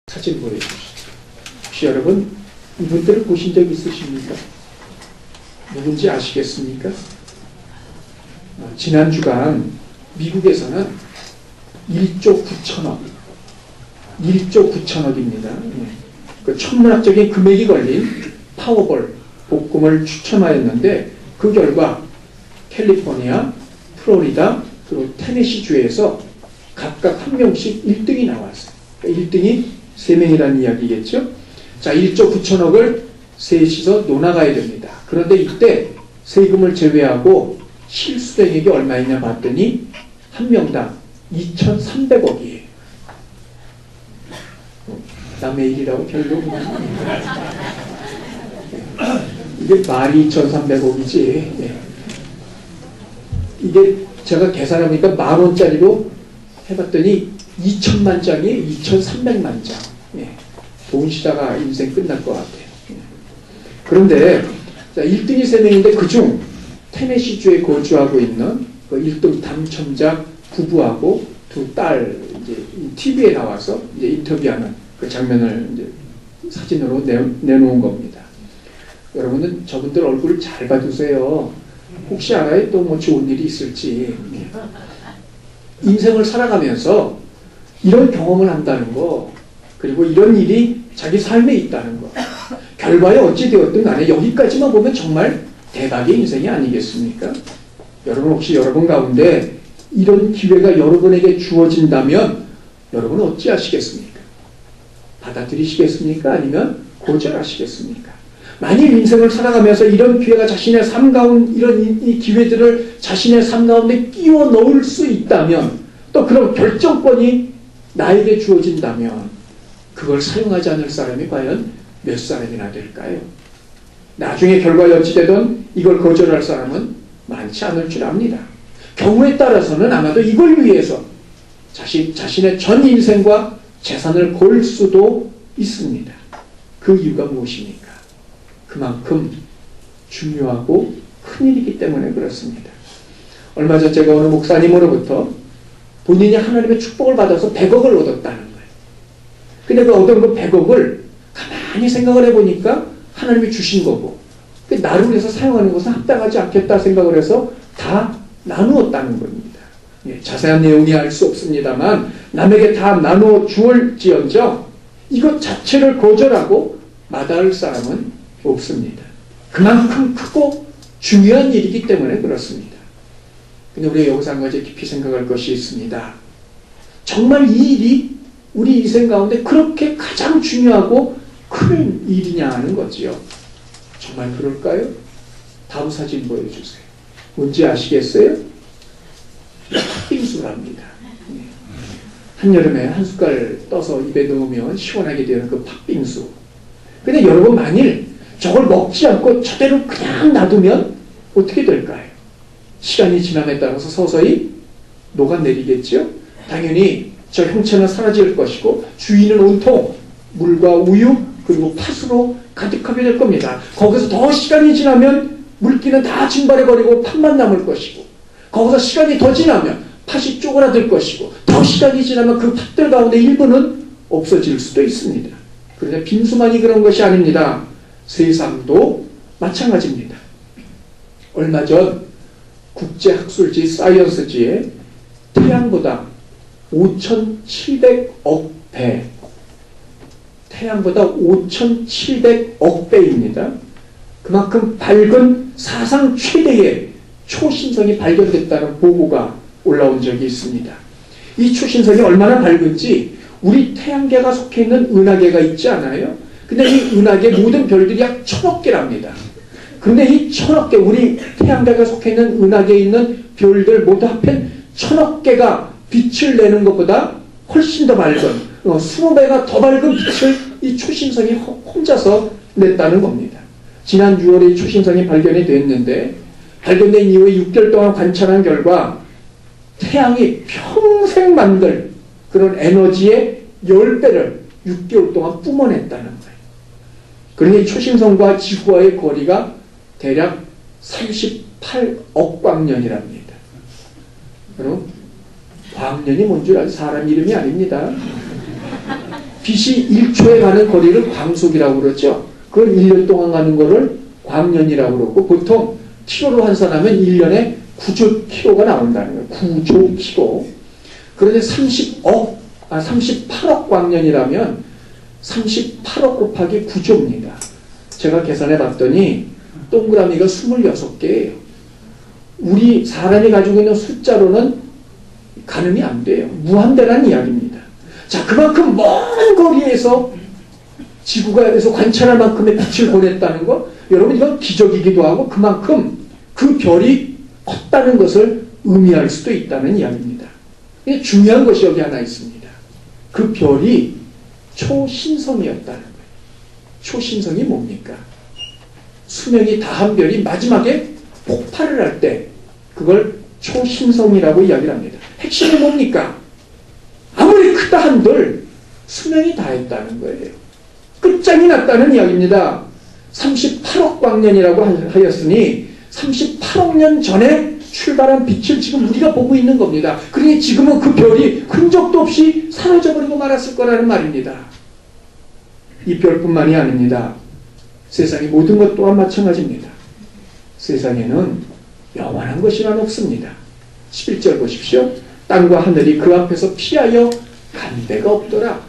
사진 보여주시죠. 혹시 여러분 이분들을 보신 적 있으십니까? 누군지 아시겠습니까? 지난 주간 미국에서는 1조 9천억입니다. 그 천문학적인 금액이 걸린 파워볼 복금을 추첨하였는데 그 결과 캘리포니아, 플로리다, 그리고 테네시 주에서 각각 한 명씩 1등이 나왔어요. 그러니까 1등이 3명이라는 이야기겠죠. 자, 1조 9천억을 셋이서 논아가야 됩니다. 그런데 이때 세금을 제외하고 실수령액이 얼마이냐 봤더니 한 명당 2,300억이에요. 남의 일이라고 별로 이게 말이 2,300억이지. 이게 제가 계산해보니까 10,000원짜리로 해봤더니 2,000만 장에 2,300만 장. 돈 시다가 인생 끝날 것 같아요. 그런데 자, 1등이 3명인데 그중 테네시주에 거주하고 있는 그 1등 당첨자 부부하고 두 딸 이제 TV에 나와서 이제 인터뷰하는 그 장면을 이제 사진으로 내놓은 겁니다. 여러분은 저분들 얼굴을 잘 봐두세요. 혹시 알아요? 또 뭐 좋은 일이 있을지. 인생을 살아가면서 이런 경험을 한다는 거, 그리고 이런 일이 자기 삶에 있다는 거, 결과에 어찌 되었든 간에 여기까지만 보면 정말 대박의 인생이 아니겠습니까? 여러분 혹시 여러분 가운데 이런 기회가 여러분에게 주어진다면 여러분은 어찌하시겠습니까? 받아들이시겠습니까? 아니면 거절하시겠습니까? 만일 인생을 살아가면서 이런 기회가 자신의 삶 가운데 이런 이 기회들을 자신의 삶 가운데 끼워 넣을 수 있다면, 또 그런 결정권이 나에게 주어진다면 그걸 사용하지 않을 사람이 과연 몇 사람이나 될까요? 나중에 결과에 어찌되든 이걸 거절할 사람은 많지 않을 줄 압니다. 경우에 따라서는 아마도 이걸 위해서 자신의 전 인생과 재산을 걸 수도 있습니다. 그 이유가 무엇입니까? 그만큼 중요하고 큰일이기 때문에 그렇습니다. 얼마 전 제가 어느 목사님으로부터 본인이 하나님의 축복을 받아서 100억을 얻었다는 거예요. 근데 그 얻은 그 100억을 가만히 생각을 해보니까 하나님이 주신 거고, 나를 위해서 사용하는 것은 합당하지 않겠다 생각을 해서 다 나누었다는 겁니다. 자세한 내용이 알 수 없습니다만 남에게 다 나누어 주을지언정 이것 자체를 거절하고 마다할 사람은 없습니다. 그만큼 크고 중요한 일이기 때문에 그렇습니다. 근데 우리가 여기서 한 가지 깊이 생각할 것이 있습니다. 정말 이 일이 우리 인생 가운데 그렇게 가장 중요하고 큰 일이냐 하는 거지요. 정말 그럴까요? 다음 사진 보여주세요. 뭔지 아시겠어요? 팥빙수랍니다. 한여름에 한 숟갈 떠서 입에 넣으면 시원하게 되는 그 팥빙수. 근데 여러분 만일 저걸 먹지 않고 저대로 그냥 놔두면 어떻게 될까요? 시간이 지남에 따라서 서서히 녹아내리겠죠? 당연히 저 형체는 사라질 것이고 주위는 온통 물과 우유 그리고 팥으로 가득하게 될 겁니다. 거기서 더 시간이 지나면 물기는 다 증발해버리고 팥만 남을 것이고, 거기서 시간이 더 지나면 팥이 쪼그라들 것이고, 더 시간이 지나면 그 팥들 가운데 일부는 없어질 수도 있습니다. 그런데 빙수만이 그런 것이 아닙니다. 세상도 마찬가지입니다. 얼마 전 국제학술지 사이언스지에 태양보다 5,700억 배, 태양보다 5,700억 배입니다. 그만큼 밝은 사상 최대의 초신성이 발견됐다는 보고가 올라온 적이 있습니다. 이 초신성이 얼마나 밝은지 우리 태양계가 속해 있는 은하계가 있지 않아요? 근데 이 은하계 모든 별들이 약 1,000억 개랍니다. 그런데 이 1,000억 개, 우리 태양계가 속해 있는 은하계에 있는 별들 모두 합해 1,000억 개가 빛을 내는 것보다 훨씬 더 밝은 20배가 더 밝은 빛을 이 초신성이 혼자서 냈다는 겁니다. 지난 6월에 이 초신성이 발견이 됐는데, 발견된 이후에 6개월 동안 관찰한 결과 태양이 평생 만들 그런 에너지의 10배를 6개월 동안 뿜어냈다는 거예요. 그러니 초신성과 지구와의 거리가 대략 38억 광년이랍니다. 여러분, 광년이 뭔 줄 아세요? 사람 이름이 아닙니다. 빛이 1초에 가는 거리를 광속이라고 그러죠. 그걸 1년 동안 가는 거를 광년이라고 그러고, 보통 키로로 환산하면 1년에 9조 키로가 나온다는 거예요. 9조 키로. 그런데 38억 광년이라면 38억 곱하기 9조입니다. 제가 계산해 봤더니 동그라미가 26개예요. 우리 사람이 가지고 있는 숫자로는 가늠이 안 돼요. 무한대라는 이야기입니다. 자, 그만큼 먼 거리에서 지구가에서 관찰할 만큼의 빛을 보냈다는 거, 여러분 이건 기적이기도 하고 그만큼 그 별이 컸다는 것을 의미할 수도 있다는 이야기입니다. 중요한 것이 여기 하나 있습니다. 그 별이 초신성이었다는 거예요. 초신성이 뭡니까? 수명이 다한 별이 마지막에 폭발을 할 때 그걸 초신성이라고 이야기를 합니다. 핵심이 뭡니까? 아무리 크다 한들 수명이 다했다는 거예요. 끝장이 났다는 이야기입니다. 38억 광년이라고 하였으니 38억 년 전에 출발한 빛을 지금 우리가 보고 있는 겁니다. 그러니 지금은 그 별이 흔적도 없이 사라져버리고 말았을 거라는 말입니다. 이 별뿐만이 아닙니다. 세상의 모든 것 또한 마찬가지입니다. 세상에는 영원한 것이란 없습니다. 11절 보십시오. 땅과 하늘이 그 앞에서 피하여 간 데가 없더라.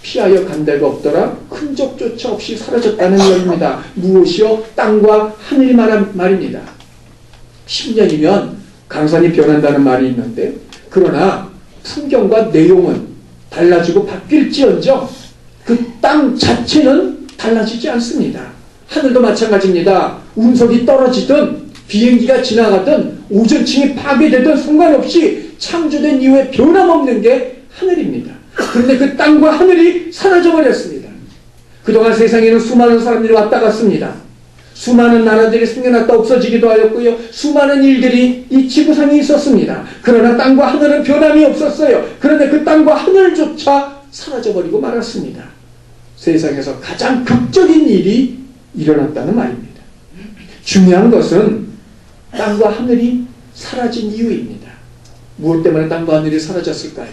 피하여 간 데가 없더라. 흔적조차 없이 사라졌다는 말입니다. 무엇이요? 땅과 하늘이 말한 말입니다. 10년이면 강산이 변한다는 말이 있는데, 그러나 풍경과 내용은 달라지고 바뀔지언정 그 땅 자체는 달라지지 않습니다. 하늘도 마찬가지입니다. 운석이 떨어지든 비행기가 지나가든 오존층이 파괴되든 상관없이 창조된 이후에 변함없는 게 하늘입니다. 그런데 그 땅과 하늘이 사라져버렸습니다. 그동안 세상에는 수많은 사람들이 왔다 갔습니다. 수많은 나라들이 생겨났다 없어지기도 하였고요. 수많은 일들이 이 지구상에 있었습니다. 그러나 땅과 하늘은 변함이 없었어요. 그런데 그 땅과 하늘조차 사라져버리고 말았습니다. 세상에서 가장 극적인 일이 일어났다는 말입니다. 중요한 것은 땅과 하늘이 사라진 이유입니다. 무엇 때문에 땅과 하늘이 사라졌을까요?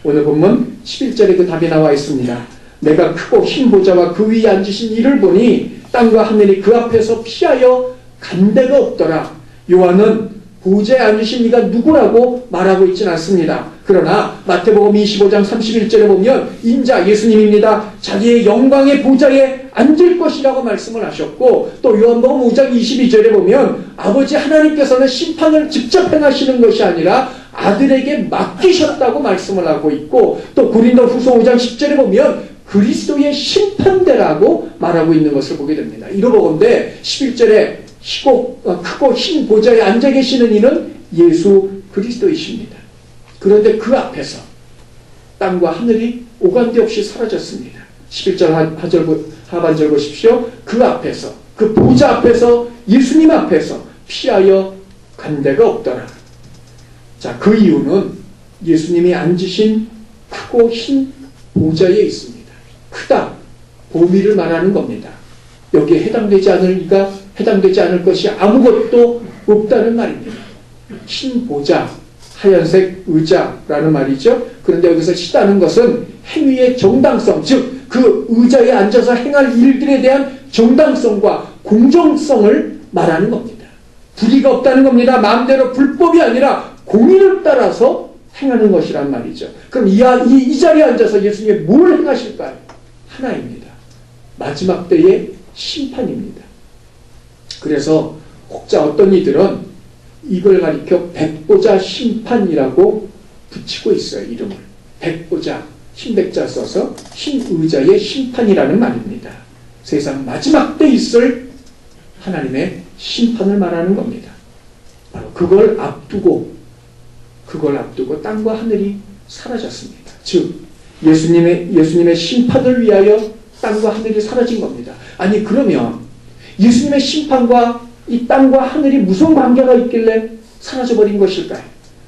오늘 본문 11절에 그 답이 나와 있습니다. 내가 크고 흰 보좌와 그 위에 앉으신 이를 보니 땅과 하늘이 그 앞에서 피하여 간 데가 없더라. 요한은 보좌에 앉으신 이가 누구라고 말하고 있지는 않습니다. 그러나 마태복음 25장 31절에 보면 인자 예수님입니다. 자기의 영광의 보좌에 앉을 것이라고 말씀을 하셨고, 또 요한복음 5장 22절에 보면 아버지 하나님께서는 심판을 직접 행하시는 것이 아니라 아들에게 맡기셨다고 말씀을 하고 있고, 또 고린도후서 5장 10절에 보면 그리스도의 심판대라고 말하고 있는 것을 보게 됩니다. 이러보건대 11절에 크고 흰 보좌에 앉아 계시는 이는 예수 그리스도이십니다. 그런데 그 앞에서 땅과 하늘이 오간데 없이 사라졌습니다. 11절 하반절 보십시오. 그 앞에서, 그 보좌 앞에서, 예수님 앞에서 피하여 간 데가 없더라. 자, 그 이유는 예수님이 앉으신 크고 흰 보좌에 있습니다. 크다, 보미를 말하는 겁니다. 여기에 해당되지 않을 것이 아무것도 없다는 말입니다. 흰 보좌, 하얀색 의자라는 말이죠. 그런데 여기서 시다는 것은 행위의 정당성, 즉 그 의자에 앉아서 행할 일들에 대한 정당성과 공정성을 말하는 겁니다. 불의가 없다는 겁니다. 마음대로 불법이 아니라 공의를 따라서 행하는 것이란 말이죠. 그럼 이 자리에 앉아서 예수님이 뭘 행하실까요? 하나입니다. 마지막 때의 심판입니다. 그래서 혹자 어떤 이들은 이걸 가리켜 백보자 심판이라고 붙이고 있어요. 이름을. 백보자, 흰백자 써서 흰 의자의 심판이라는 말입니다. 세상 마지막 때 있을 하나님의 심판을 말하는 겁니다. 바로 그걸 앞두고 땅과 하늘이 사라졌습니다. 즉 예수님의 심판을 위하여 땅과 하늘이 사라진 겁니다. 아니 그러면 예수님의 심판과 이 땅과 하늘이 무슨 관계가 있길래 사라져버린 것일까요?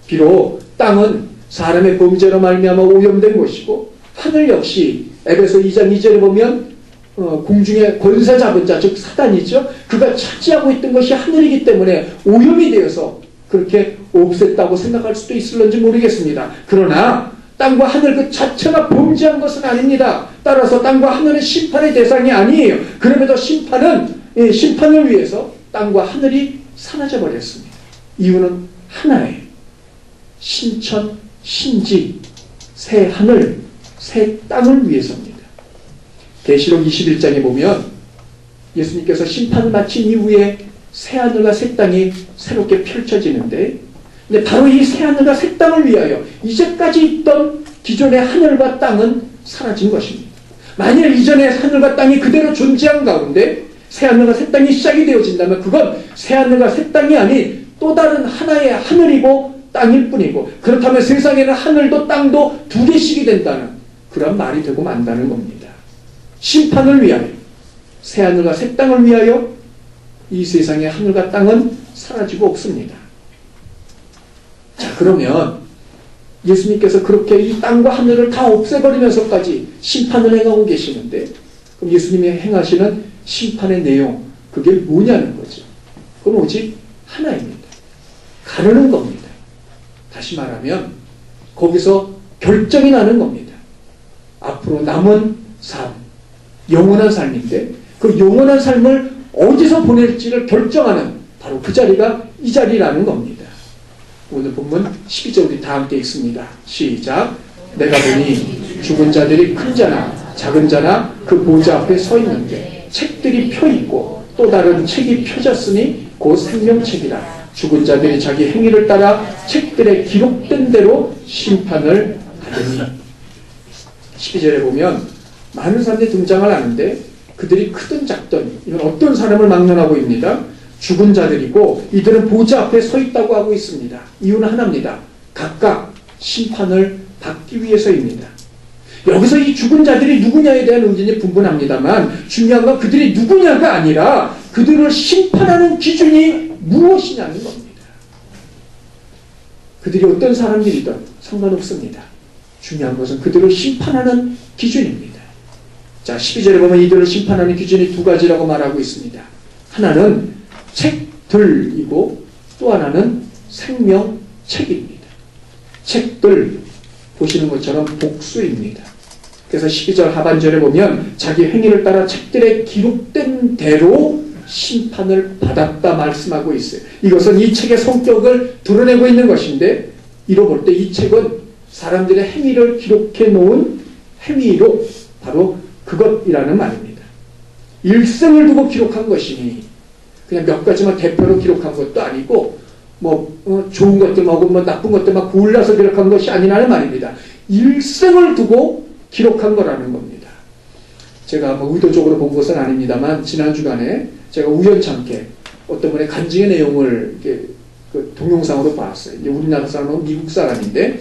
비록 땅은 사람의 범죄로 말미암아 오염된 것이고, 하늘 역시 에베소 2장 2절에 보면 공중의 권세 잡은 자, 즉 사단이죠. 그가 차지하고 있던 것이 하늘이기 때문에 오염이 되어서 그렇게 없앴다고 생각할 수도 있을런지 모르겠습니다. 그러나 땅과 하늘 그 자체가 범죄한 것은 아닙니다. 따라서 땅과 하늘은 심판의 대상이 아니에요. 그럼에도 심판을 위해서 땅과 하늘이 사라져 버렸습니다. 이유는 하나예요. 신천, 신지, 새 하늘, 새 땅을 위해서입니다. 계시록 21장에 보면 예수님께서 심판을 마친 이후에 새 하늘과 새 땅이 새롭게 펼쳐지는데, 근데 바로 이 새 하늘과 새 땅을 위하여 이제까지 있던 기존의 하늘과 땅은 사라진 것입니다. 만일 이전의 하늘과 땅이 그대로 존재한 가운데 새 하늘과 새 땅이 시작이 되어진다면 그건 새 하늘과 새 땅이 아닌 또 다른 하나의 하늘이고 땅일 뿐이고, 그렇다면 세상에는 하늘도 땅도 두 개씩이 된다는 그런 말이 되고 만다는 겁니다. 심판을 위하여, 새 하늘과 새 땅을 위하여 이 세상의 하늘과 땅은 사라지고 없습니다. 자, 그러면 예수님께서 그렇게 이 땅과 하늘을 다 없애버리면서까지 심판을 행하고 계시는데, 그럼 예수님이 행하시는 심판의 내용, 그게 뭐냐는 거죠. 그건 오직 하나입니다. 가르는 겁니다. 다시 말하면 거기서 결정이 나는 겁니다. 앞으로 남은 삶, 영원한 삶인데 그 영원한 삶을 어디서 보낼지를 결정하는 바로 그 자리가 이 자리라는 겁니다. 오늘 본문 12절 우리 다 함께 읽습니다. 시작. 내가 보니 죽은 자들이 큰 자나 작은 자나 그 보좌 앞에 서 있는데 책들이 펴 있고 또 다른 책이 펴졌으니 곧 생명책이라. 죽은 자들이 자기 행위를 따라 책들에 기록된 대로 심판을 하더니. 12절에 보면 많은 사람들이 등장을 하는데 그들이 크든 작든 이건 어떤 사람을 막론하고 있습니다. 죽은 자들이고 이들은 보좌 앞에 서 있다고 하고 있습니다. 이유는 하나입니다. 각각 심판을 받기 위해서입니다. 여기서 이 죽은 자들이 누구냐에 대한 의견이 분분합니다만 중요한 건 그들이 누구냐가 아니라 그들을 심판하는 기준이 무엇이냐는 겁니다. 그들이 어떤 사람들이든 상관없습니다. 중요한 것은 그들을 심판하는 기준입니다. 자, 12절에 보면 이들을 심판하는 기준이 두 가지라고 말하고 있습니다. 하나는 책들이고 또 하나는 생명책입니다. 책들 보시는 것처럼 복수입니다. 그래서 12절 하반절에 보면 자기 행위를 따라 책들에 기록된 대로 심판을 받았다 말씀하고 있어요. 이것은 이 책의 성격을 드러내고 있는 것인데, 이로 볼 때 이 책은 사람들의 행위를 기록해 놓은 행위로 바로 그것이라는 말입니다. 일생을 두고 기록한 것이니 그냥 몇 가지만 대표로 기록한 것도 아니고 좋은 것들하고 나쁜 것들만 골라서 기록한 것이 아니라는 말입니다. 일생을 두고 기록한 거라는 겁니다. 제가 의도적으로 본 것은 아닙니다만 지난 주간에 제가 우연찮게 어떤 분의 간증의 내용을 이렇게 동영상으로 봤어요. 이제 우리나라 사람은 미국 사람인데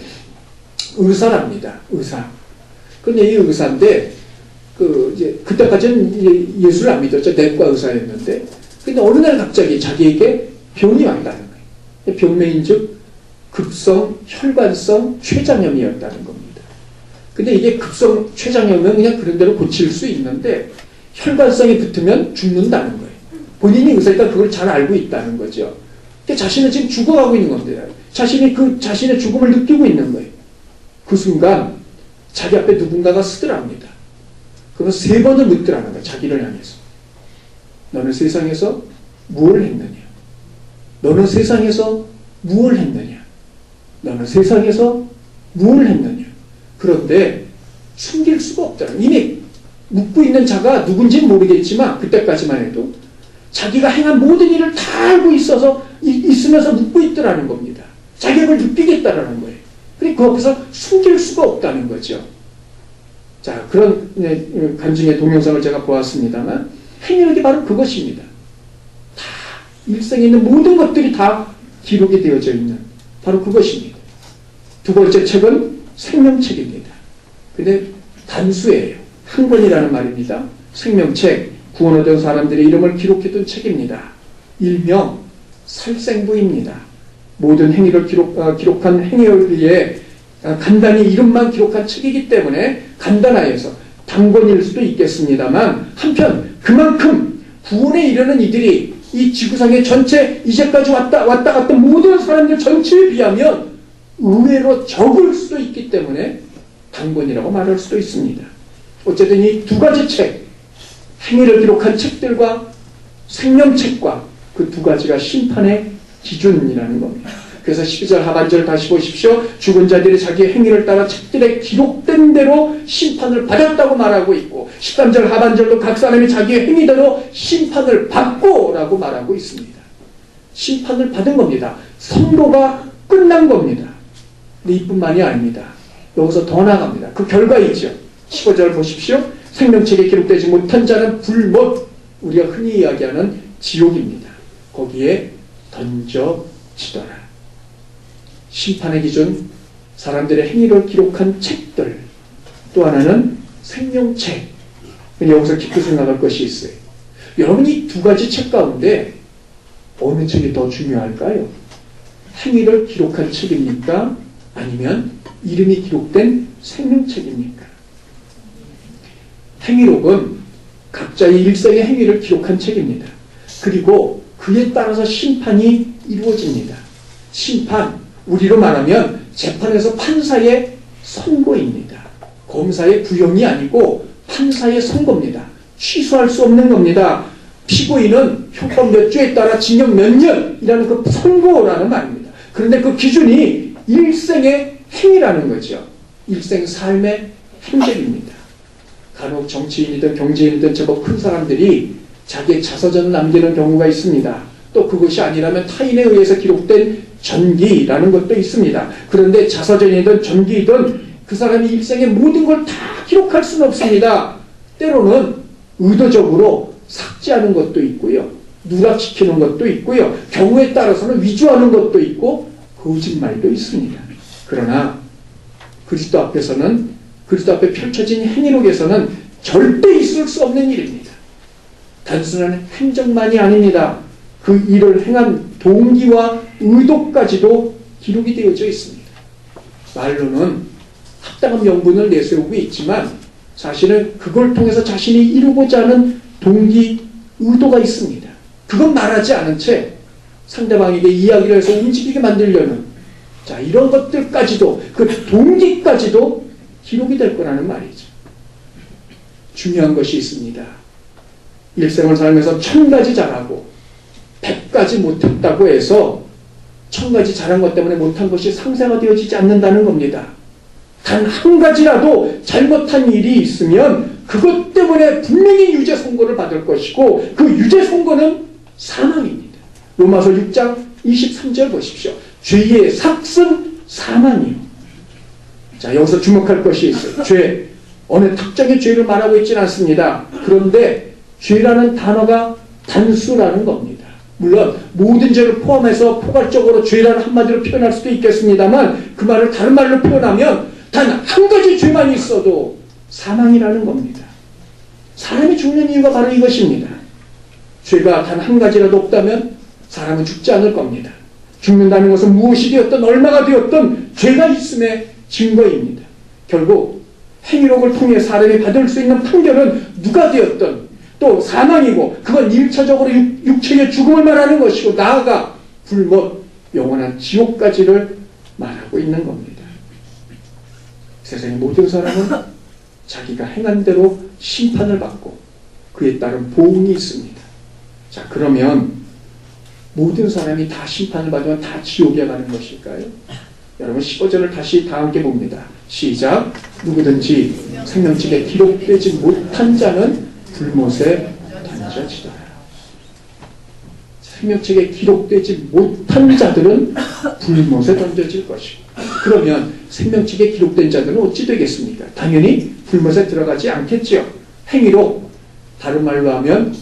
의사랍니다. 의사. 근데 이 의사인데 그때까지는 예수를 안 믿었죠. 내과 의사였는데, 근데 어느 날 갑자기 자기에게 병이 왔다는 거예요. 병명인즉 급성 혈관성 췌장염이었다는 겁니다. 근데 이게 급성 췌장염은 그냥 그런 대로 고칠 수 있는데 혈관성이 붙으면 죽는다는 거예요. 본인이 의사니까 그걸 잘 알고 있다는 거죠. 그러니까 자신은 지금 죽어가고 있는 겁니다. 자신이 자신의 죽음을 느끼고 있는 거예요. 그 순간 자기 앞에 누군가가 쓰더랍니다. 그러면 3번을 묻더라는 거예요. 자기를 향해서. 너는 세상에서 무엇을 했느냐? 너는 세상에서 무엇을 했느냐? 너는 세상에서 무엇을 했느냐? 그런데 숨길 수가 없더라. 이미 묻고 있는 자가 누군지는 모르겠지만 그때까지만 해도 자기가 행한 모든 일을 다 알고 있으면서 묻고 있더라는 겁니다. 자기가 그걸 느끼겠다라는 거예요. 그러니까 그 앞에서 숨길 수가 없다는 거죠. 자, 그런 간증의 동영상을 제가 보았습니다만 행위력이 바로 그것입니다. 다 일생에 있는 모든 것들이 다 기록이 되어져 있는 바로 그것입니다. 두 번째 책은 생명책입니다. 근데 단수예요. 한 권이라는 말입니다. 생명책, 구원 얻은 사람들의 이름을 기록해둔 책입니다. 일명 살생부입니다. 모든 행위를 기록한 행위에 간단히 이름만 기록한 책이기 때문에 간단하여서 단권일 수도 있겠습니다만, 한편 그만큼 구원에 이르는 이들이 이 지구상의 전체 이제까지 왔다 갔던 모든 사람들 전체에 비하면 의외로 적을 수도 있기 때문에 당본이라고 말할 수도 있습니다. 어쨌든 이 두 가지 책, 행위를 기록한 책들과 생명책과 그 두 가지가 심판의 기준이라는 겁니다. 그래서 12절 하반절 다시 보십시오. 죽은 자들이 자기의 행위를 따라 책들에 기록된 대로 심판을 받았다고 말하고 있고 13절 하반절도 각 사람이 자기의 행위대로 심판을 받고 라고 말하고 있습니다. 심판을 받은 겁니다. 선고가 끝난 겁니다. 근데 이뿐만이 아닙니다. 여기서 더 나갑니다. 그 결과이죠. 15절 보십시오. 생명책에 기록되지 못한 자는 불못, 우리가 흔히 이야기하는 지옥입니다. 거기에 던져지더라. 심판의 기준, 사람들의 행위를 기록한 책들, 또 하나는 생명책. 여기서 깊이 생각할 것이 있어요. 여러분이 이 두 가지 책 가운데 어느 책이 더 중요할까요? 행위를 기록한 책입니까? 아니면 이름이 기록된 생명책입니까? 행위록은 각자의 일생의 행위를 기록한 책입니다. 그리고 그에 따라서 심판이 이루어집니다. 심판, 우리로 말하면 재판에서 판사의 선고입니다. 검사의 부형이 아니고 판사의 선고입니다. 취소할 수 없는 겁니다. 피고인은 형법 몇 조에 따라 징역 몇 년이라는 그 선고라는 말입니다. 그런데 그 기준이 일생의 행위라는 거죠. 일생 삶의 행적입니다. 간혹 정치인이든 경제인이든 제법 큰 사람들이 자기의 자서전을 남기는 경우가 있습니다. 또 그것이 아니라면 타인에 의해서 기록된 전기라는 것도 있습니다. 그런데 자서전이든 전기이든 그 사람이 일생의 모든 걸 다 기록할 수는 없습니다. 때로는 의도적으로 삭제하는 것도 있고요. 누락시키는 것도 있고요. 경우에 따라서는 위조하는 것도 있고 거짓말도 있습니다. 그러나 그리스도 앞에 펼쳐진 행위록에서는 절대 있을 수 없는 일입니다. 단순한 행적만이 아닙니다. 그 일을 행한 동기와 의도까지도 기록이 되어져 있습니다. 말로는 합당한 명분을 내세우고 있지만 사실은 그걸 통해서 자신이 이루고자 하는 동기, 의도가 있습니다. 그건 말하지 않은 채 상대방에게 이야기를 해서 움직이게 만들려는 이런 것들까지도, 그 동기까지도 기록이 될 거라는 말이죠. 중요한 것이 있습니다. 일생을 살면서 1000가지 잘하고 100가지 못했다고 해서 1000가지 잘한 것 때문에 못한 것이 상쇄화되어지지 않는다는 겁니다. 단 한 가지라도 잘못한 일이 있으면 그것 때문에 분명히 유죄 선고를 받을 것이고 그 유죄 선고는 사망입니다. 로마서 6장 23절 보십시오. 죄의 삭은 사망이요. 자, 여기서 주목할 것이 있어요. 죄, 어느 특정의 죄를 말하고 있지는 않습니다. 그런데 죄라는 단어가 단수라는 겁니다. 물론 모든 죄를 포함해서 포괄적으로 죄라는 한마디로 표현할 수도 있겠습니다만 그 말을 다른 말로 표현하면 단 한 가지 죄만 있어도 사망이라는 겁니다. 사람이 죽는 이유가 바로 이것입니다. 죄가 단 한 가지라도 없다면 사람은 죽지 않을 겁니다. 죽는다는 것은 무엇이 되었든 얼마가 되었든 죄가 있음의 증거입니다. 결국 행위록을 통해 사람이 받을 수 있는 판결은 누가 되었든 또 사망이고 그건 1차적으로 육체의 죽음을 말하는 것이고 나아가 불못 영원한 지옥까지를 말하고 있는 겁니다. 세상의 모든 사람은 자기가 행한 대로 심판을 받고 그에 따른 보응이 있습니다. 자, 그러면 모든 사람이 다 심판을 받으면 다 지옥에 가는 것일까요? 여러분 15절을 다시 다 함께 봅니다. 시작. 누구든지 생명책에 기록되지 못한 자는 불못에 던져지더라. 생명책에 기록되지 못한 자들은 불못에 던져질 것이고 그러면 생명책에 기록된 자들은 어찌 되겠습니까? 당연히 불못에 들어가지 않겠죠. 행위록, 다른 말로 하면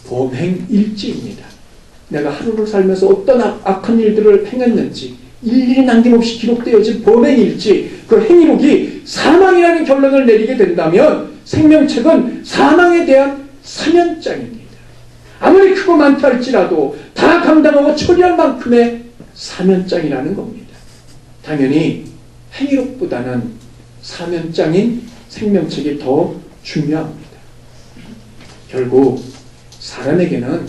범행일지입니다. 내가 하루를 살면서 어떤 악한 일들을 행했는지 일일이 남김없이 기록되어진 범행일지 그 행위록이 사망이라는 결론을 내리게 된다면 생명책은 사망에 대한 사면장입니다. 아무리 크고 많다 할지라도 다 감당하고 처리할 만큼의 사면장이라는 겁니다. 당연히 행위록보다는 사면장인 생명책이 더 중요합니다. 결국 사람에게는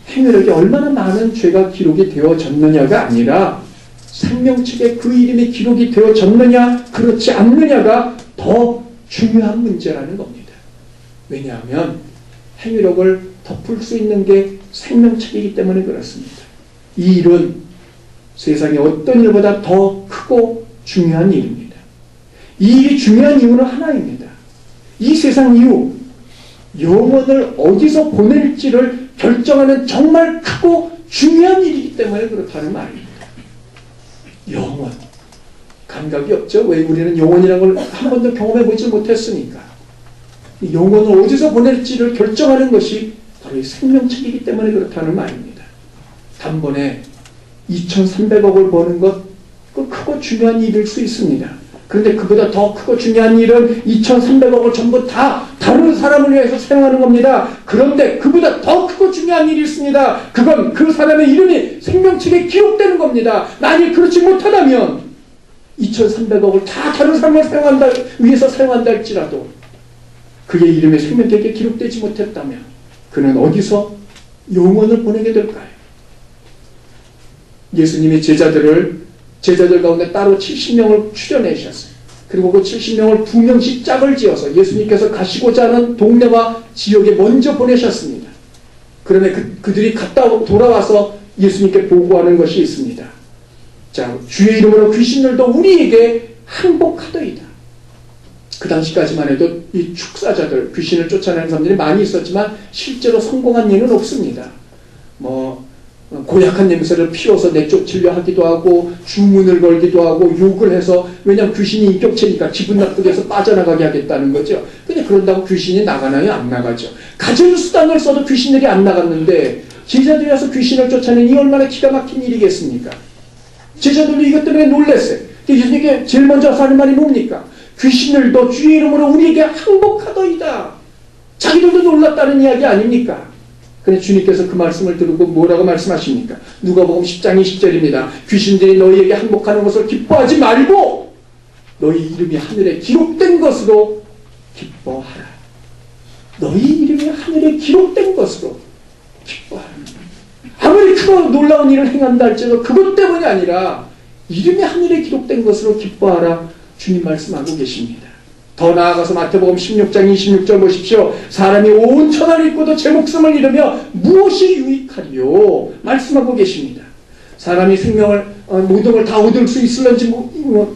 행위록에 얼마나 많은 죄가 기록이 되어졌느냐가 아니라 생명책에 그 이름이 기록이 되어졌느냐 그렇지 않느냐가 더 중요한 문제라는 겁니다. 왜냐하면 행위록을 덮을 수 있는 게 생명책이기 때문에 그렇습니다. 이 일은 세상의 어떤 일보다 더 크고 중요한 일입니다. 이 일이 중요한 이유는 하나입니다. 이 세상 이후 영혼을 어디서 보낼지를 결정하는 정말 크고 중요한 일이기 때문에 그렇다는 말입니다. 영혼. 감각이 없죠? 왜 우리는 영혼이라는 걸 한 번도 경험해 보지 못했으니까. 영혼을 어디서 보낼지를 결정하는 것이 바로 이 생명책이기 때문에 그렇다는 말입니다. 단번에 2,300억을 버는 것, 그 크고 중요한 일일 수 있습니다. 그런데 그보다 더 크고 중요한 일은 2,300억을 전부 다 다른 사람을 위해서 사용하는 겁니다. 그런데 그보다 더 크고 중요한 일이 있습니다. 그건 그 사람의 이름이 생명책에 기록되는 겁니다. 만일 그렇지 못하다면 2,300억을 다 다른 사람을 위해서 사용한다 할지라도 그의 이름이 생명책에 기록되지 못했다면 그는 어디서 영혼을 보내게 될까요? 예수님이 제자들 가운데 따로 70명을 추려내셨어요. 그리고 그 70명을 2명씩 짝을 지어서 예수님께서 가시고자 하는 동네와 지역에 먼저 보내셨습니다. 그러면 그들이 갔다 돌아와서 예수님께 보고하는 것이 있습니다. 자, 주의 이름으로 귀신들도 우리에게 항복하더이다. 그 당시까지만 해도 이 축사자들, 귀신을 쫓아내는 사람들이 많이 있었지만 실제로 성공한 예는 없습니다. 고약한 냄새를 피워서 내쫓으려 하기도 하고 주문을 걸기도 하고 욕을 해서, 왜냐하면 귀신이 인격체니까 기분 나쁘게 해서 빠져나가게 하겠다는 거죠. 근데 그런다고 귀신이 나가나요? 안 나가죠. 가진 수단을 써도 귀신들이 안 나갔는데 제자들이 와서 귀신을 쫓아내니 얼마나 기가 막힌 일이겠습니까? 제자들도 이것 때문에 놀랐어요. 예수님께 제일 먼저 하는 말이 뭡니까? 귀신들도 주의 이름으로 우리에게 항복하더이다. 자기들도 놀랐다는 이야기 아닙니까? 근데 주님께서 그 말씀을 들고 뭐라고 말씀하십니까? 누가복음 10장 20절입니다. 귀신들이 너희에게 항복하는 것을 기뻐하지 말고 너희 이름이 하늘에 기록된 것으로 기뻐하라. 너희 이름이 하늘에 기록된 것으로 기뻐하라. 아무리 크고 놀라운 일을 행한다 할지라도 그것 때문이 아니라 이름이 하늘에 기록된 것으로 기뻐하라. 주님 말씀하고 계십니다. 더 나아가서 마태복음 16장 26절 보십시오. 사람이 온 천하를 잃고도 제 목숨을 잃으며 무엇이 유익하리요? 말씀하고 계십니다. 사람이 생명을 모든 걸 다 얻을 수 있을런지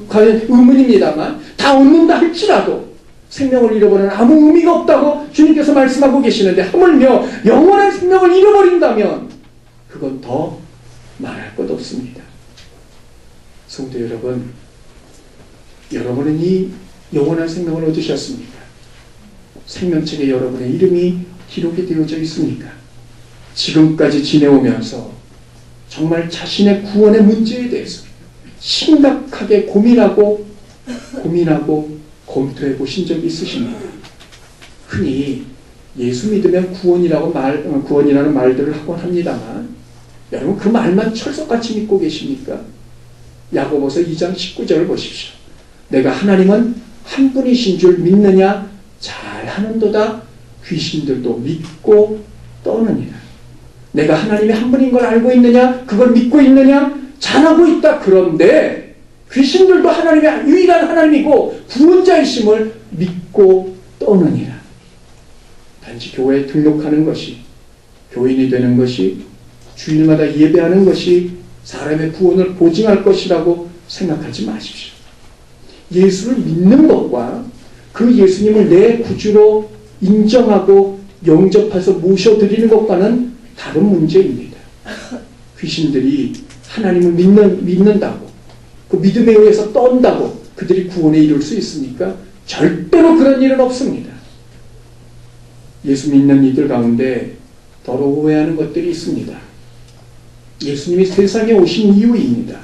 과연 의문입니다만 다 얻는다 할지라도 생명을 잃어버리는 아무 의미가 없다고 주님께서 말씀하고 계시는데, 하물며 영원한 생명을 잃어버린다면 그건 더 말할 것 없습니다. 성도 여러분, 여러분은 이 영원한 생명을 얻으셨습니까? 생명책에 여러분의 이름이 기록이 되어져 있습니까? 지금까지 지내오면서 정말 자신의 구원의 문제에 대해서 심각하게 고민하고 검토해 보신 적이 있으십니까? 흔히 예수 믿으면 구원이라는 말들을 하곤 합니다만, 여러분 그 말만 철석같이 믿고 계십니까? 야고보서 2장 19절을 보십시오. 내가 하나님은 한 분이신 줄 믿느냐? 잘하는도다. 귀신들도 믿고 떠느니라. 내가 하나님이 한 분인 걸 알고 있느냐? 그걸 믿고 있느냐? 잘하고 있다. 그런데 귀신들도 하나님의 유일한 하나님이고 구원자이심을 믿고 떠느니라. 단지 교회에 등록하는 것이, 교인이 되는 것이, 주일마다 예배하는 것이 사람의 구원을 보증할 것이라고 생각하지 마십시오. 예수를 믿는 것과 그 예수님을 내 구주로 인정하고 영접해서 모셔드리는 것과는 다른 문제입니다. 귀신들이 하나님을 믿는다고, 그 믿음에 의해서 떤다고 그들이 구원에 이룰 수 있습니까? 절대로 그런 일은 없습니다. 예수 믿는 이들 가운데 더러 오해하는 것들이 있습니다. 예수님이 세상에 오신 이유입니다.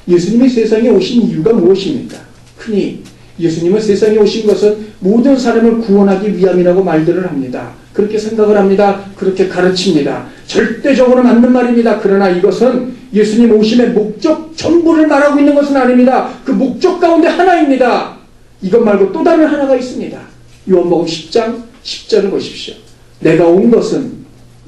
예수님이 세상에 오신 이유가 무엇입니까? 흔히 예수님은 세상에 오신 것은 모든 사람을 구원하기 위함이라고 말들을 합니다. 그렇게 생각을 합니다. 그렇게 가르칩니다. 절대적으로 맞는 말입니다. 그러나 이것은 예수님 오심의 목적 전부를 말하고 있는 것은 아닙니다. 그 목적 가운데 하나입니다. 이것 말고 또 다른 하나가 있습니다. 요한복음 10장 10절을 보십시오. 내가 온 것은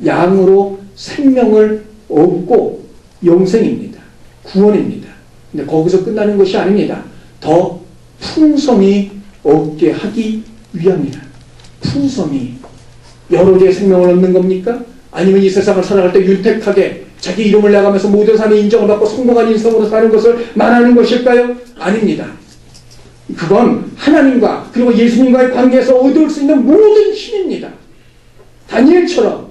양으로 생명을 얻고 영생입니다. 구원입니다. 근데 거기서 끝나는 것이 아닙니다. 더 풍성히 얻게 하기 위함이라. 풍성이 여러 개의 생명을 얻는 겁니까? 아니면 이 세상을 살아갈 때 윤택하게 자기 이름을 내가면서 모든 사람이 인정을 받고 성공한 인생으로 사는 것을 말하는 것일까요? 아닙니다. 그건 하나님과 그리고 예수님과의 관계에서 얻을 수 있는 모든 힘입니다. 다니엘처럼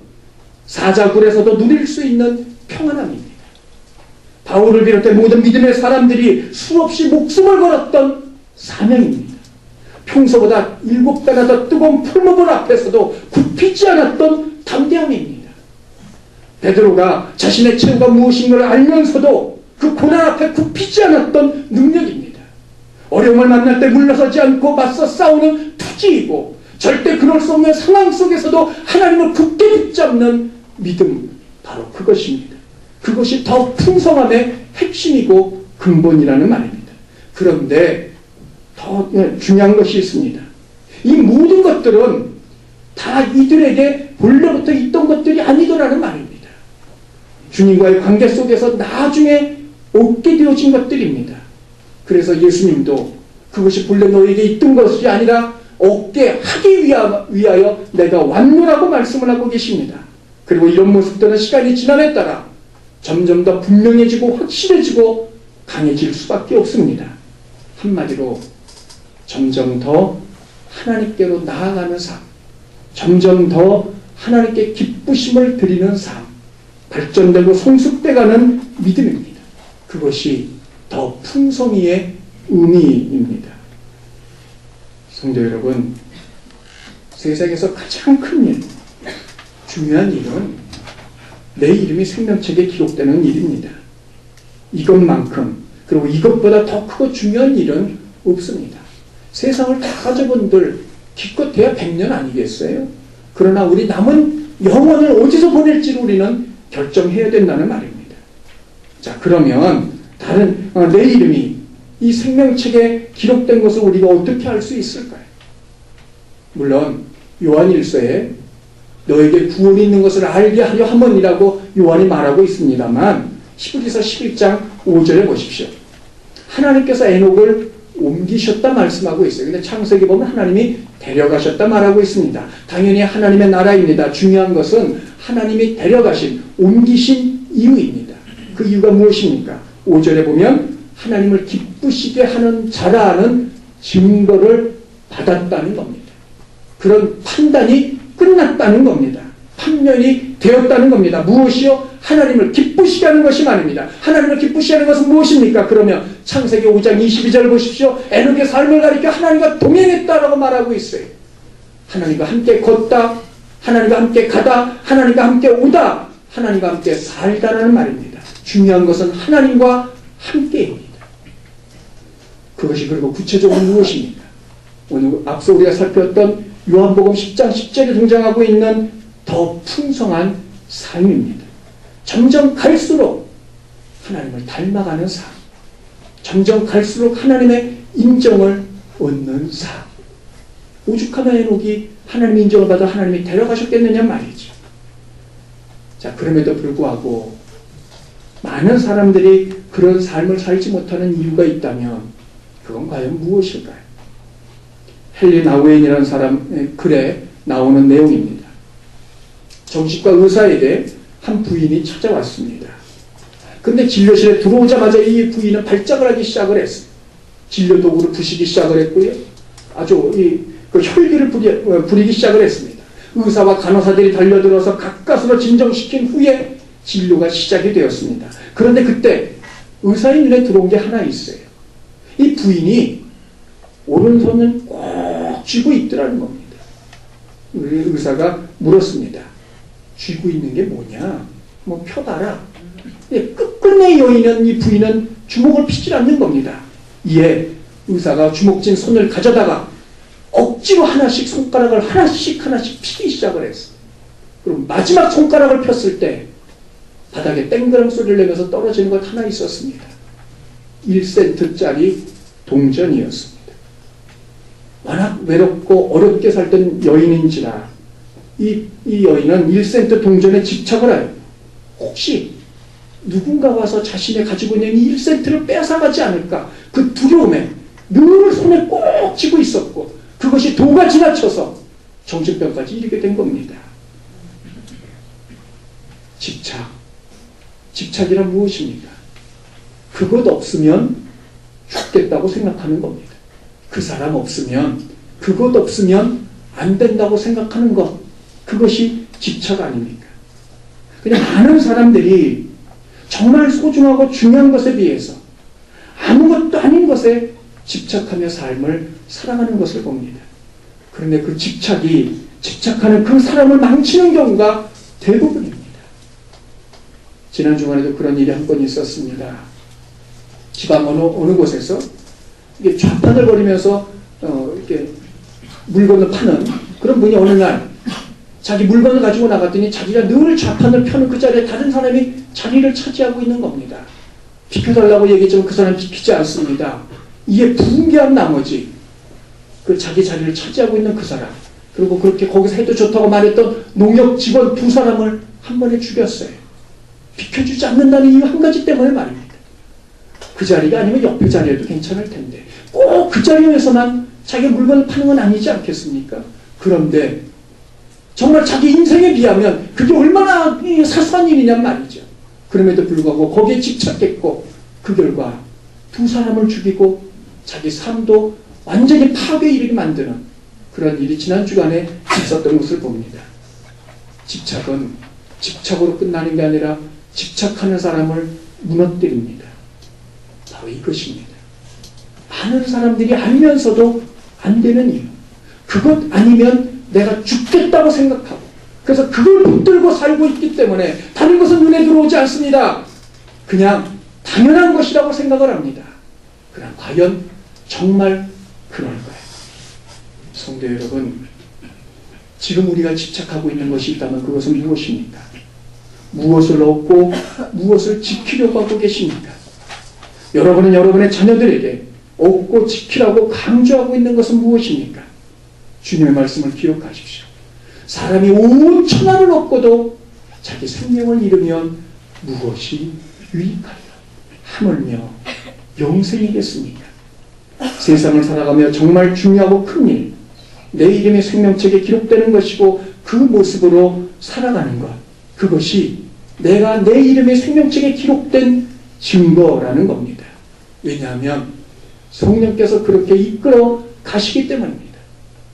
사자굴에서도 누릴 수 있는 평안함입니다. 바울을 비롯해 모든 믿음의 사람들이 수없이 목숨을 걸었던 사명입니다. 평소보다 7배나 더 뜨거운 풀무불 앞에서도 굽히지 않았던 담대함입니다. 베드로가 자신의 최후가 무엇인가를 알면서도 그 고난 앞에 굽히지 않았던 능력입니다. 어려움을 만날 때 물러서지 않고 맞서 싸우는 투지이고 절대 그럴 수 없는 상황 속에서도 하나님을 굳게 붙잡는 믿음, 바로 그것입니다. 그것이 더 풍성함의 핵심이고 근본이라는 말입니다. 그런데 더 중요한 것이 있습니다. 이 모든 것들은 다 이들에게 본래부터 있던 것들이 아니더라는 말입니다. 주님과의 관계 속에서 나중에 얻게 되어진 것들입니다. 그래서 예수님도 그것이 본래 너에게 있던 것이 아니라 얻게 하기 위하여 내가 왔노라고 말씀을 하고 계십니다. 그리고 이런 모습들은 시간이 지남에 따라 점점 더 분명해지고 확실해지고 강해질 수밖에 없습니다. 한마디로 점점 더 하나님께로 나아가는 삶, 점점 더 하나님께 기쁘심을 드리는 삶, 발전되고 성숙돼가는 믿음입니다. 그것이 더 풍성이의 의미입니다. 성도 여러분, 세상에서 가장 큰 일, 중요한 일은 내 이름이 생명책에 기록되는 일입니다. 이것만큼, 그리고 이것보다 더 크고 중요한 일은 없습니다. 세상을 다 가져본들 기껏해야 100년 아니겠어요? 그러나 우리 남은 영혼을 어디서 보낼지 우리는 결정해야 된다는 말입니다. 자, 그러면 내 이름이 이 생명책에 기록된 것을 우리가 어떻게 알 수 있을까요? 물론 요한일서에 너에게 구원이 있는 것을 알게 하려 함이라고 요한이 말하고 있습니다만 히브리서 11장 5절에 보십시오. 하나님께서 에녹을 옮기셨다 말씀하고 있어요. 근데 창세기 보면 하나님이 데려가셨다 말하고 있습니다. 당연히 하나님의 나라입니다. 중요한 것은 하나님이 데려가신, 옮기신 이유입니다. 그 이유가 무엇입니까? 5절에 보면 하나님을 기쁘시게 하는 자라는 증거를 받았다는 겁니다. 그런 판단이 끝났다는 겁니다. 판면이 되었다는 겁니다. 무엇이요? 하나님을 기쁘시게 하는 것이 말입니다. 하나님을 기쁘시게 하는 것은 무엇입니까? 그러면 창세기 5장 22절을 보십시오. 에녹의 삶을 가리켜 하나님과 동행했다라고 말하고 있어요. 하나님과 함께 걷다, 하나님과 함께 가다, 하나님과 함께 오다, 하나님과 함께 살다라는 말입니다. 중요한 것은 하나님과 함께입니다. 그것이 그리고 구체적으로 무엇입니까? 오늘 앞서 우리가 살폈던 요한복음 10장 10절에 등장하고 있는 더 풍성한 삶입니다. 점점 갈수록 하나님을 닮아가는 삶, 점점 갈수록 하나님의 인정을 얻는 삶. 오죽하면 에녹이 하나님의 인정을 받아 하나님이 데려가셨겠느냐 말이죠. 자, 그럼에도 불구하고 많은 사람들이 그런 삶을 살지 못하는 이유가 있다면 그건 과연 무엇일까요? 헨리 나우엔이라는 사람의 글에 나오는 내용입니다. 정신과 의사에게 한 부인이 찾아왔습니다. 근데 진료실에 들어오자마자 이 부인은 발작을 하기 시작을 했어요. 진료 도구를 부시기 시작을 했고요. 아주 그 혈기를 부리기 시작을 했습니다. 의사와 간호사들이 달려들어서 가까스로 진정시킨 후에 진료가 시작이 되었습니다. 그런데 그때 의사의 눈에 들어온 게 하나 있어요. 이 부인이 오른손을 꼭 쥐고 있더라는 겁니다. 의사가 물었습니다. 쥐고 있는 게 뭐냐? 뭐 펴봐라. 끝끝내 여인은 이 부인은 주먹을 피질 않는 겁니다. 이에 의사가 주먹진 손을 가져다가 억지로 하나씩 손가락을 하나씩 피기 시작을 했어요. 그럼 마지막 손가락을 폈을 때 바닥에 땡그랑 소리를 내면서 떨어지는 것 하나 있었습니다. 1센트짜리 동전이었습니다. 워낙 외롭고 어렵게 살던 여인인지라 이 여인은 1센트 동전에 집착을 해요. 혹시 누군가 와서 자신의 가지고 있는 1센트를 뺏어가지 않을까 그 두려움에 늘 손에 꼭 쥐고 있었고 그것이 도가 지나쳐서 정신병까지 이르게 된 겁니다. 집착이란 무엇입니까? 그것 없으면 죽겠다고 생각하는 겁니다. 그 사람 없으면, 그것 없으면 안 된다고 생각하는 것, 그것이 집착 아닙니까? 그냥 많은 사람들이 정말 소중하고 중요한 것에 비해서 아무것도 아닌 것에 집착하며 삶을 살아가는 것을 봅니다. 그런데 그 집착하는 그 사람을 망치는 경우가 대부분입니다. 지난 주간에도 그런 일이 한 번 있었습니다. 지방 어느 곳에서 이게 좌판을 벌이면서 이렇게 물건을 파는 그런 분이 어느 날 자기 물건을 가지고 나갔더니 자기가 늘 좌판을 펴는 그 자리에 다른 사람이 자리를 차지하고 있는 겁니다. 비켜달라고 얘기했지만 그 사람이 비키지 않습니다. 이에 분개한 나머지 그 자기 자리를 차지하고 있는 그 사람, 그리고 그렇게 거기서 해도 좋다고 말했던 농협 직원 2사람을 한 번에 죽였어요. 비켜주지 않는다는 이유 한 가지 때문에 말입니다. 그 자리가 아니면 옆에 자리에도 괜찮을 텐데 꼭 그 자리에서만 자기 물건을 파는 건 아니지 않겠습니까? 그런데 정말 자기 인생에 비하면 그게 얼마나 사소한 일이냔 말이죠. 그럼에도 불구하고 거기에 집착했고 그 결과 2사람을 죽이고 자기 삶도 완전히 파괴에 이르게 만드는 그런 일이 지난 주간에 있었던 것을 봅니다. 집착은 집착으로 끝나는 게 아니라 집착하는 사람을 무너뜨립니다. 바로 이것입니다. 많은 사람들이 알면서도 안 되는 이유. 그것 아니면 내가 죽겠다고 생각하고 그래서 그걸 붙들고 살고 있기 때문에 다른 것은 눈에 들어오지 않습니다. 그냥 당연한 것이라고 생각을 합니다. 그럼 과연 정말 그럴까요? 성도 여러분, 지금 우리가 집착하고 있는 것이 있다면 그것은 무엇입니까? 무엇을 얻고 무엇을 지키려고 하고 계십니까? 여러분은 여러분의 자녀들에게 얻고 지키라고 강조하고 있는 것은 무엇입니까? 주님의 말씀을 기억하십시오. 사람이 온 천하를 얻고도 자기 생명을 잃으면 무엇이 유익하리라? 하물며 영생이겠습니까? 세상을 살아가며 정말 중요하고 큰 일, 내 이름의 생명책에 기록되는 것이고 그 모습으로 살아가는 것, 그것이 내가 내 이름의 생명책에 기록된 증거라는 겁니다. 왜냐하면 성령께서 그렇게 이끌어 가시기 때문입니다.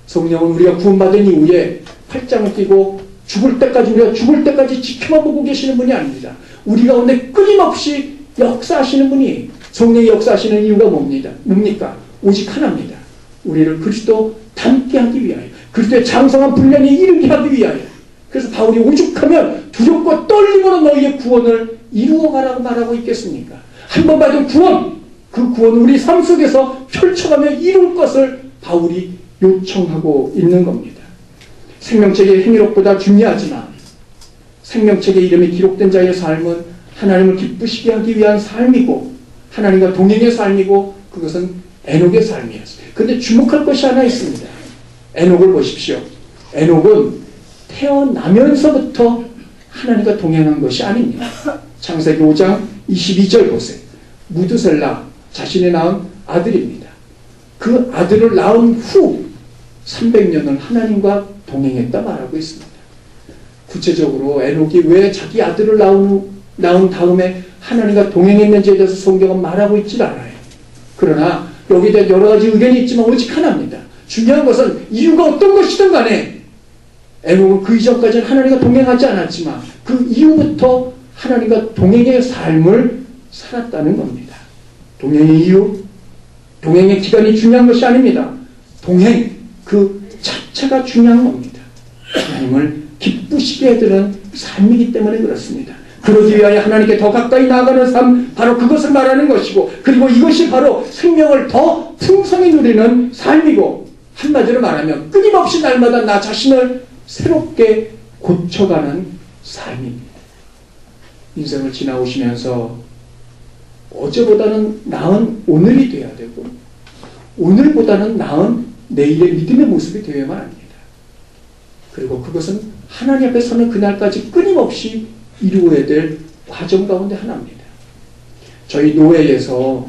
성령은 우리가 구원받은 이후에 팔짱을 끼고 죽을 때까지 지켜만 보고 계시는 분이 아닙니다. 우리 가운데 끊임없이 역사하시는 분이, 성령이 역사하시는 이유가 뭡니까? 오직 하나입니다. 우리를 그리스도 닮게 하기 위하여, 그리스도의 장성한 분량에 이르게 하기 위하여. 그래서 바울이 오죽하면 두렵고 떨림으로 너희의 구원을 이루어가라고 말하고 있겠습니까? 한 번 받은 구원, 그 구원을 우리 삶 속에서 펼쳐가며 이룰 것을 바울이 요청하고 있는 겁니다. 생명책의 행위록보다 중요하지만 생명책의 이름이 기록된 자의 삶은 하나님을 기쁘시게 하기 위한 삶이고 하나님과 동행의 삶이고 그것은 에녹의 삶이었어요. 그런데 주목할 것이 하나 있습니다. 에녹을 보십시오. 에녹은 태어나면서부터 하나님과 동행한 것이 아닙니다. 창세기 5장 22절 보세요. 무드셀라 자신이 낳은 아들입니다. 그 아들을 낳은 후 300년을 하나님과 동행했다 말하고 있습니다. 구체적으로 에녹이 왜 자기 아들을 낳은 다음에 하나님과 동행했는지에 대해서 성경은 말하고 있질 않아요. 그러나 여기에 대한 여러 가지 의견이 있지만 오직 하나입니다. 중요한 것은 이유가 어떤 것이든 간에 에녹은 그 이전까지는 하나님과 동행하지 않았지만 그 이후부터 하나님과 동행의 삶을 살았다는 겁니다. 동행의 이유, 동행의 기간이 중요한 것이 아닙니다. 동행 그 자체가 중요한 겁니다. 하나님을 기쁘시게 해드는 삶이기 때문에 그렇습니다. 그러기 위하여 하나님께 더 가까이 나아가는 삶, 바로 그것을 말하는 것이고, 그리고 이것이 바로 생명을 더 풍성히 누리는 삶이고, 한마디로 말하면 끊임없이 날마다 나 자신을 새롭게 고쳐가는 삶입니다. 인생을 지나오시면서 어제보다는 나은 오늘이 돼야 되고 오늘보다는 나은 내일의 믿음의 모습이 되어야만 합니다. 그리고 그것은 하나님 앞에 서는 그날까지 끊임없이 이루어야 될 과정 가운데 하나입니다. 저희 노회에서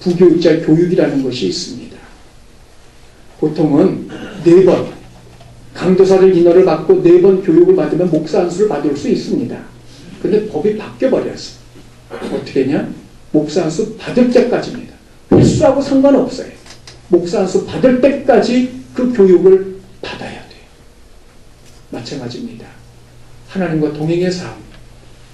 부교육자 교육이라는 것이 있습니다. 보통은 4번, 강도사를 인허를 받고 4번 교육을 받으면 목사 안수를 받을 수 있습니다. 근데 법이 바뀌어버렸어. 어떻게 했냐? 목사 안수 받을 때까지입니다. 횟수하고 상관없어요. 목사 안수 받을 때까지 그 교육을 받아야 돼요. 마찬가지입니다. 하나님과 동행의 삶,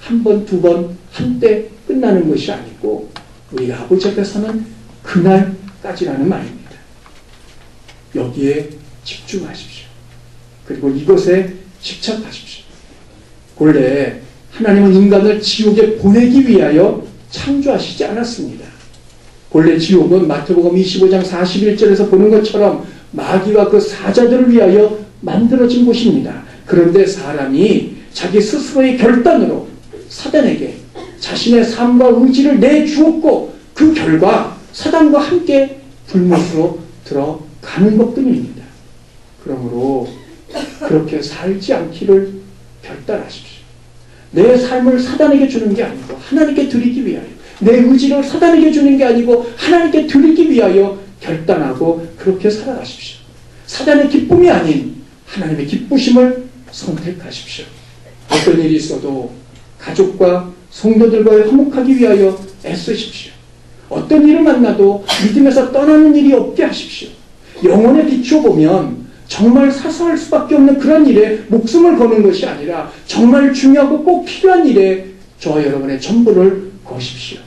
한 번, 2번, 한때 끝나는 것이 아니고 우리가 아버지 앞에서는 그날까지라는 말입니다. 여기에 집중하십시오. 그리고 이것에 집착하십시오. 본래 하나님은 인간을 지옥에 보내기 위하여 창조하시지 않았습니다. 본래 지옥은 마태복음 25장 41절에서 보는 것처럼 마귀와 그 사자들을 위하여 만들어진 곳입니다. 그런데 사람이 자기 스스로의 결단으로 사단에게 자신의 삶과 의지를 내주었고 그 결과 사단과 함께 불못으로 들어가는 것뿐입니다. 그러므로 그렇게 살지 않기를 결단하십시오. 내 삶을 사단에게 주는 게 아니고 하나님께 드리기 위하여, 내 의지를 사단에게 주는 게 아니고 하나님께 드리기 위하여 결단하고 그렇게 살아가십시오. 사단의 기쁨이 아닌 하나님의 기쁘심을 선택하십시오. 어떤 일이 있어도 가족과 성도들과의 화목하기 위하여 애쓰십시오. 어떤 일을 만나도 믿음에서 떠나는 일이 없게 하십시오. 영혼에 비추어보면 정말 사소할 수밖에 없는 그런 일에 목숨을 거는 것이 아니라 정말 중요하고 꼭 필요한 일에 저와 여러분의 전부를 거십시오.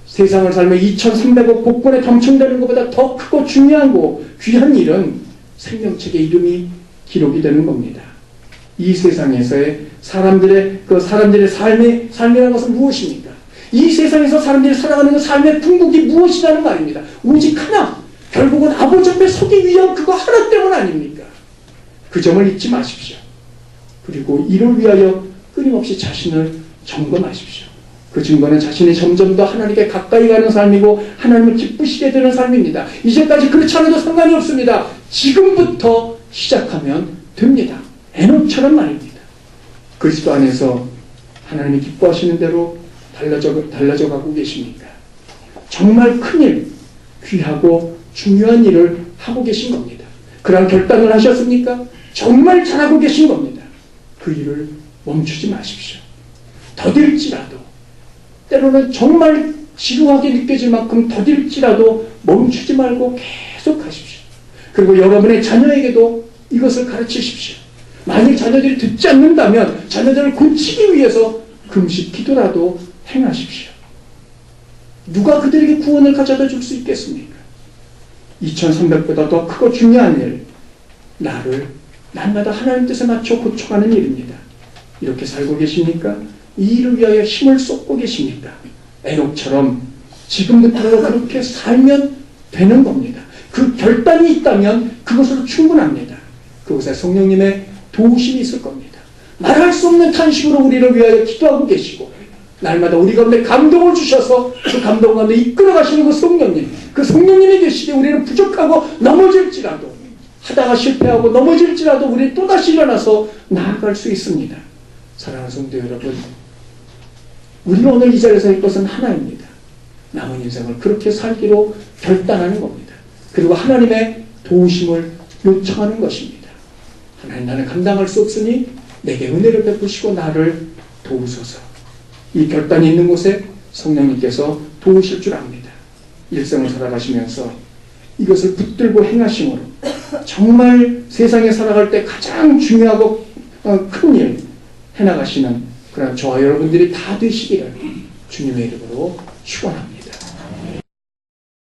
세상을 살며 2300억 복권에 당첨되는 것보다 더 크고 중요하고 귀한 일은 생명책의 이름이 기록이 되는 겁니다. 이 세상에서의 사람들의 삶이라는 것은 무엇입니까? 이 세상에서 사람들이 살아가는 그 삶의 풍국이 무엇이라는 말입니다. 오직 하나, 결국은 아버지 앞에 서기 위한 그거 하나 때문 아닙니까? 그 점을 잊지 마십시오. 그리고 이를 위하여 끊임없이 자신을 점검하십시오. 그 증거는 자신이 점점 더 하나님께 가까이 가는 삶이고 하나님을 기쁘시게 되는 삶입니다. 이제까지 그렇지 않아도 상관이 없습니다. 지금부터 시작하면 됩니다. 에녹처럼 말입니다. 그리스도 안에서 하나님이 기뻐하시는 대로 달라져 가고 계십니까? 정말 큰일, 귀하고 중요한 일을 하고 계신 겁니다. 그런 결단을 하셨습니까? 정말 잘하고 계신 겁니다. 그 일을 멈추지 마십시오. 더딜지라도, 때로는 정말 지루하게 느껴질 만큼 더딜지라도 멈추지 말고 계속 하십시오. 그리고 여러분의 자녀에게도 이것을 가르치십시오. 만일 자녀들이 듣지 않는다면 자녀들을 고치기 위해서 금식 기도라도 행하십시오. 누가 그들에게 구원을 가져다 줄 수 있겠습니까? 2300보다 더 크고 중요한 일, 나를 날마다 하나님 뜻에 맞춰 고쳐가는 일입니다. 이렇게 살고 계십니까? 이 일을 위하여 힘을 쏟고 계십니까? 에녹처럼 지금부터 그렇게 살면 되는 겁니다. 그 결단이 있다면 그것으로 충분합니다. 그곳에 성령님의 도우심이 있을 겁니다. 말할 수 없는 탄식으로 우리를 위하여 기도하고 계시고 날마다 우리 가운데 감동을 주셔서 그 감동 가운데 이끌어 가시는 그 성령님이 계시기에 우리는 부족하고 넘어질지라도 하다가 실패하고 넘어질지라도 우리는 또다시 일어나서 나아갈 수 있습니다. 사랑하는 성도 여러분, 우리가 오늘 이 자리에서 할 것은 하나입니다. 남은 인생을 그렇게 살기로 결단하는 겁니다. 그리고 하나님의 도우심을 요청하는 것입니다. 하나님, 나는 감당할 수 없으니 내게 은혜를 베푸시고 나를 도우소서. 이 결단이 있는 곳에 성령님께서 도우실 줄 압니다. 일생을 살아가시면서 이것을 붙들고 행하심으로 정말 세상에 살아갈 때 가장 중요하고 큰 일 해나가시는 그런 저와 여러분들이 다 되시기를 주님의 이름으로 축원합니다.